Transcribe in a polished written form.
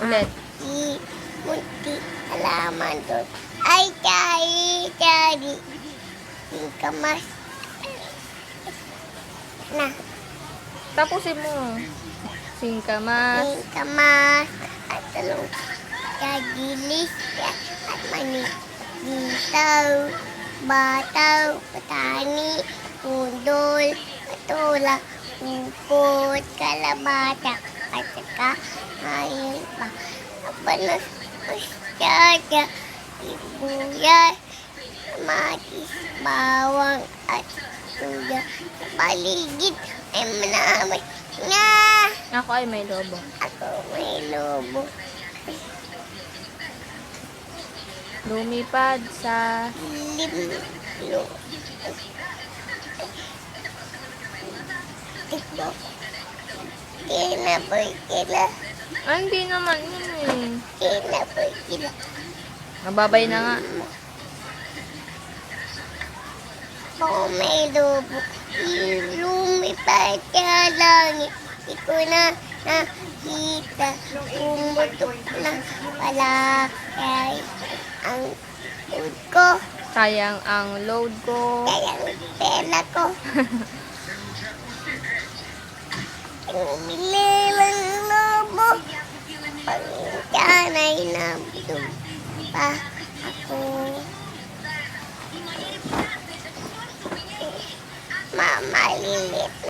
Ulit. Munti halaman doon. Ay, cari. Singkamas. Na, Tapusin mo. Singkamas. singkamas. At talong kagilis. At mani. Bitaw. Bataw. Patani. Pundol. Patula. Upot. Kalabata. At saka ngayon pa. Abanos. Musyada. Sibuyas. Kamatis. Bawang. At luya. Sa paligid ay manamay nga. Ako ay may lobo. Ako may lobo. Lumipad sa... Limlo. Ito. Kinapoy kila. Ah, hindi naman yun eh. Kinapoy kila. Mababay na nga. Ako may lobo. Lumipad sa langit. Di ko na nakita. Umutok na pala. Kaya ang food ko. Sayang ang load ko. Kaya ang pera ko. Umili ng lobo. Pagkanay na budog pa ako. Mamalilit.